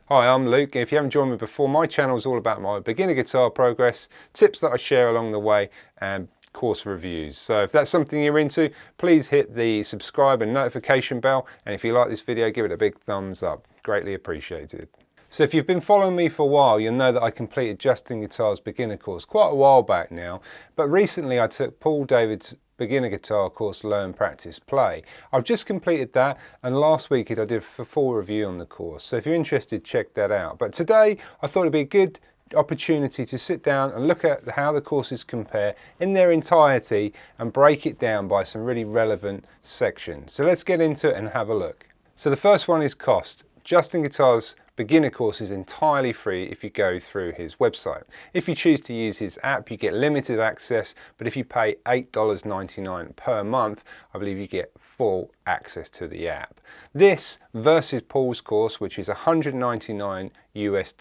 Hi, I'm Luke. If you haven't joined me before, my channel is all about my beginner guitar progress, tips that I share along the way, and course reviews. So if that's something you're into, please hit the subscribe and notification bell. And if you like this video, give it a big thumbs up. Greatly appreciated. So if you've been following me for a while, you'll know that I completed Justin Guitar's beginner course quite a while back now. But recently I took Paul David's beginner guitar course, Learn, Practice, Play. I've just completed that, and last week I did a full review on the course. So if you're interested, check that out. But today I thought it'd be a good opportunity to sit down and look at how the courses compare in their entirety and break it down by some really relevant sections. So let's get into it and have a look. So the first one is cost. Justin Guitar's beginner course is entirely free if you go through his website. If you choose to use his app, you get limited access, but if you pay $8.99 per month, I believe you get full access to the app. This versus Paul's course, which is $199 US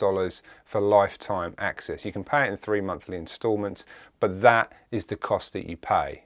for lifetime access. You can pay it in 3 monthly installments, but that is the cost that you pay.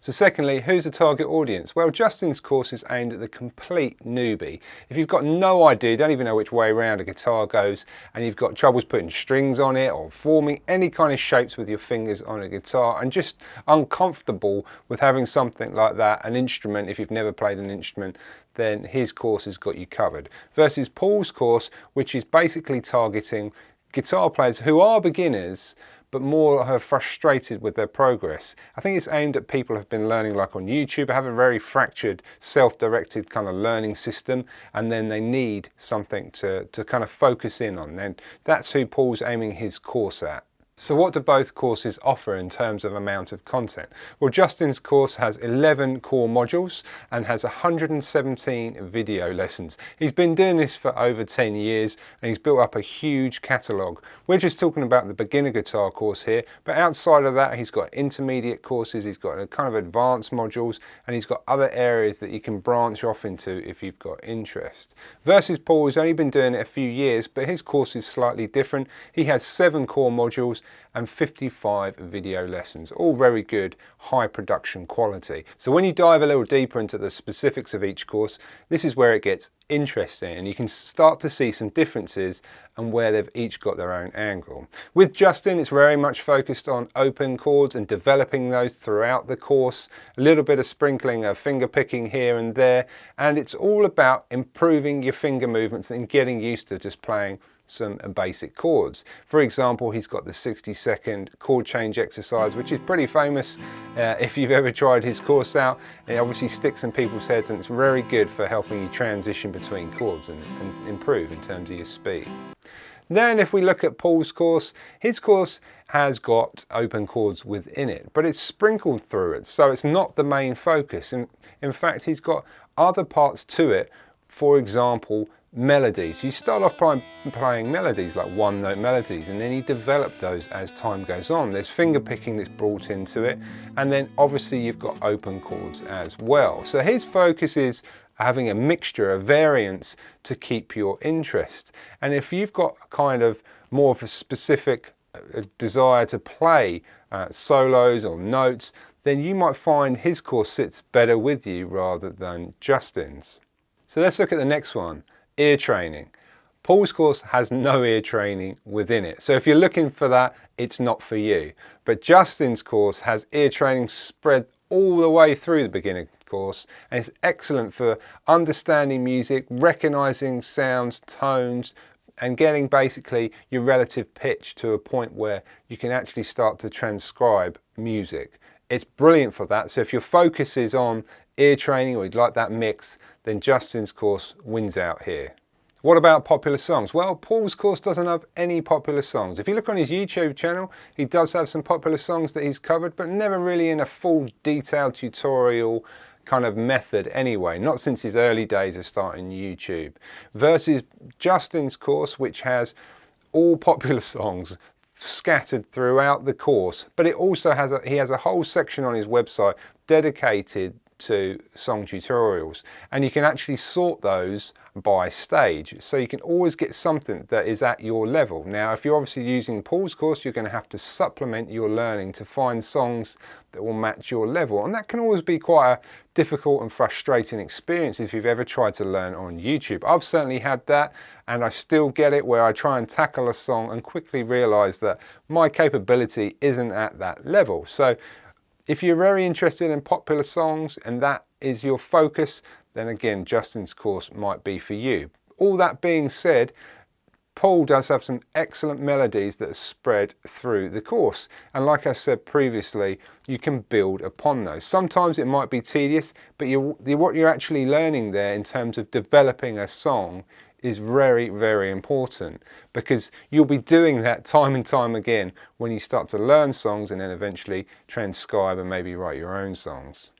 So secondly, who's the target audience? Well, Justin's course is aimed at the complete newbie. If you've got no idea, don't even know which way around a guitar goes, and you've got troubles putting strings on it or forming any kind of shapes with your fingers on a guitar, and just uncomfortable with having something like that, an instrument, if you've never played an instrument, then his course has got you covered. Versus Paul's course, which is basically targeting guitar players who are beginners, but more are frustrated with their progress. I think it's aimed at people who have been learning like on YouTube, have a very fractured, self-directed kind of learning system, and then they need something to kind of focus in on. And that's who Paul's aiming his course at. So what do both courses offer in terms of amount of content? Well, Justin's course has 11 core modules and has 117 video lessons. He's been doing this for over 10 years and he's built up a huge catalogue. We're just talking about the beginner guitar course here, but outside of that, he's got intermediate courses, he's got a kind of advanced modules, and he's got other areas that you can branch off into if you've got interest. Versus Paul, who's only been doing it a few years, but his course is slightly different. He has 7 core modules and 55 video lessons, all very good, high production quality. So when you dive a little deeper into the specifics of each course, this is where it gets interesting, and you can start to see some differences and where they've each got their own angle. With Justin, it's very much focused on open chords and developing those throughout the course, a little bit of sprinkling of finger picking here and there, and it's all about improving your finger movements and getting used to just playing some basic chords. For example, he's got the 60-second chord change exercise, which is pretty famous if you've ever tried his course out. It obviously sticks in people's heads, and it's very good for helping you transition between chords and improve in terms of your speed. Then if we look at Paul's course, his course has got open chords within it, but it's sprinkled through it, so it's not the main focus. In fact, he's got other parts to it. For example, melodies. You start off playing melodies, like one-note melodies, and then you develop those as time goes on. There's finger picking that's brought into it, and then obviously you've got open chords as well. So his focus is having a mixture of variants to keep your interest. And if you've got kind of more of a specific desire to play solos or notes, then you might find his course sits better with you rather than Justin's. So let's look at the next one. Ear training. Paul's course has no ear training within it, so if you're looking for that, it's not for you. But Justin's course has ear training spread all the way through the beginner course, and it's excellent for understanding music, recognizing sounds, tones, and getting basically your relative pitch to a point where you can actually start to transcribe music. It's brilliant for that. So if your focus is on ear training or you'd like that mix, then Justin's course wins out here. What about popular songs? Well, Paul's course doesn't have any popular songs. If you look on his YouTube channel, he does have some popular songs that he's covered, but never really in a full detailed tutorial kind of method anyway, not since his early days of starting YouTube. Versus Justin's course, which has all popular songs scattered throughout the course, but it also has he has a whole section on his website dedicated to song tutorials, and you can actually sort those by stage, so you can always get something that is at your level. Now if you're obviously using Paul's course, you're going to have to supplement your learning to find songs that will match your level, and that can always be quite a difficult and frustrating experience if you've ever tried to learn on YouTube. I've certainly had that, and I still get it where I try and tackle a song and quickly realize that my capability isn't at that level. So if you're very interested in popular songs and that is your focus, then again, Justin's course might be for you. All that being said, Paul does have some excellent melodies that are spread through the course. And like I said previously, you can build upon those. Sometimes it might be tedious, but what you're actually learning there in terms of developing a song is very, very important, because you'll be doing that time and time again when you start to learn songs and then eventually transcribe and maybe write your own songs.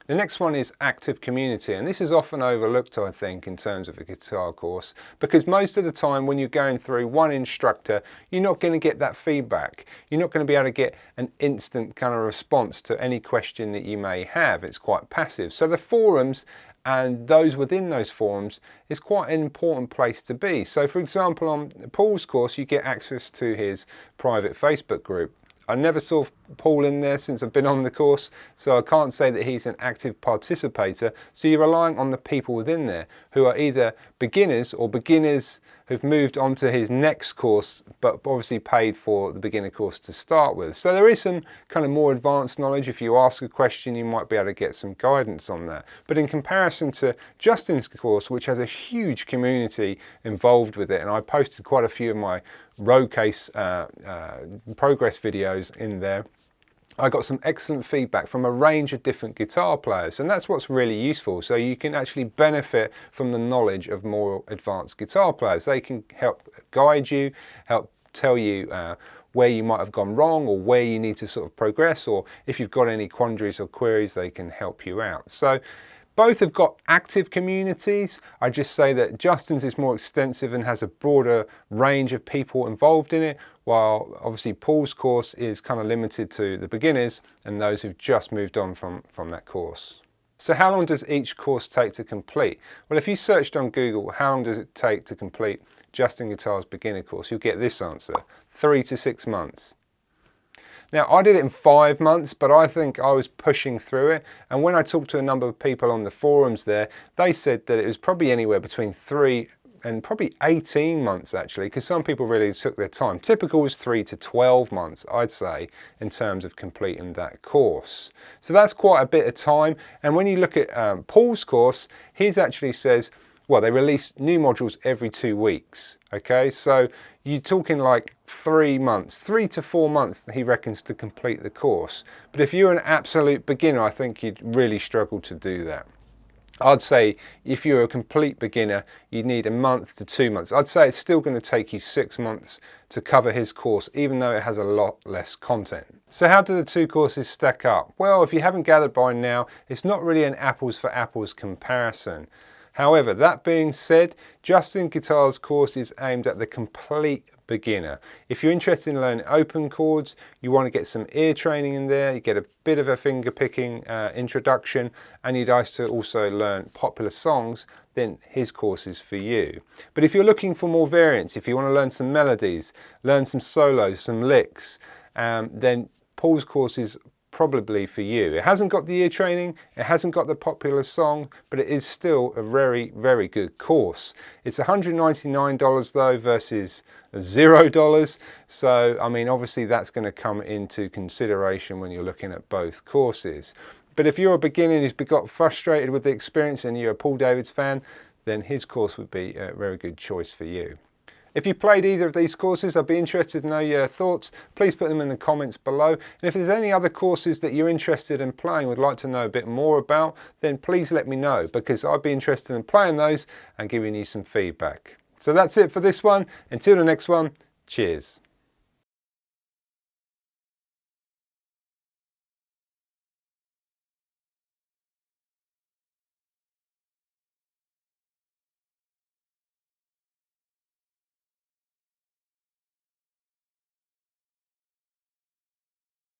The next one is active community, and this is often overlooked, I think, in terms of a guitar course, because most of the time when you're going through one instructor, you're not going to get that feedback. You're not going to be able to get an instant kind of response to any question that you may have. It's quite passive. So the forums and those within those forums is quite an important place to be. So for example, on Paul's course, you get access to his private Facebook group. I never saw Paul in there since I've been on the course, so I can't say that he's an active participator. So you're relying on the people within there who are either beginners or beginners who've moved on to his next course, but obviously paid for the beginner course to start with. So there is some kind of more advanced knowledge. If you ask a question, you might be able to get some guidance on that. But in comparison to Justin's course, which has a huge community involved with it, and I posted quite a few of my road case progress videos in there, I got some excellent feedback from a range of different guitar players, and that's what's really useful. So you can actually benefit from the knowledge of more advanced guitar players. They can help guide you, help tell you where you might have gone wrong or where you need to sort of progress, or if you've got any quandaries or queries, they can help you out. So both have got active communities. I just say that Justin's is more extensive and has a broader range of people involved in it, while obviously Paul's course is kind of limited to the beginners and those who've just moved on from that course. So how long does each course take to complete? Well, if you searched on Google, how long does it take to complete Justin Guitar's beginner course, you'll get this answer: 3 to 6 months. Now, I did it in 5 months, but I think I was pushing through it. And when I talked to a number of people on the forums there, they said that it was probably anywhere between 3 and probably 18 months actually, because some people really took their time. Typical was 3 to 12 months, I'd say, in terms of completing that course. So that's quite a bit of time. And when you look at Paul's course, his actually says, well, they release new modules every 2 weeks. Okay, so you're talking like 3 months, 3 to 4 months, he reckons, to complete the course. But if you're an absolute beginner, I think you'd really struggle to do that. I'd say if you're a complete beginner, you'd need a month to 2 months. I'd say it's still going to take you 6 months to cover his course, even though it has a lot less content. So how do the two courses stack up? Well, if you haven't gathered by now, it's not really an apples for apples comparison. However, that being said, Justin Guitar's course is aimed at the complete beginner. If you're interested in learning open chords, you want to get some ear training in there, you get a bit of a finger picking introduction, and you'd like to also learn popular songs, then his course is for you. But if you're looking for more variants, if you want to learn some melodies, learn some solos, some licks, then Paul's course is probably for you. It hasn't got the ear training, it hasn't got the popular song, but it is still a very, very good course. It's $199 though versus $0. So, I mean, obviously that's going to come into consideration when you're looking at both courses. But if you're a beginner who's got frustrated with the experience and you're a Paul Davids fan, then his course would be a very good choice for you. If you played either of these courses, I'd be interested to know your thoughts. Please put them in the comments below. And if there's any other courses that you're interested in playing, would like to know a bit more about, then please let me know, because I'd be interested in playing those and giving you some feedback. So that's it for this one. Until the next one, cheers.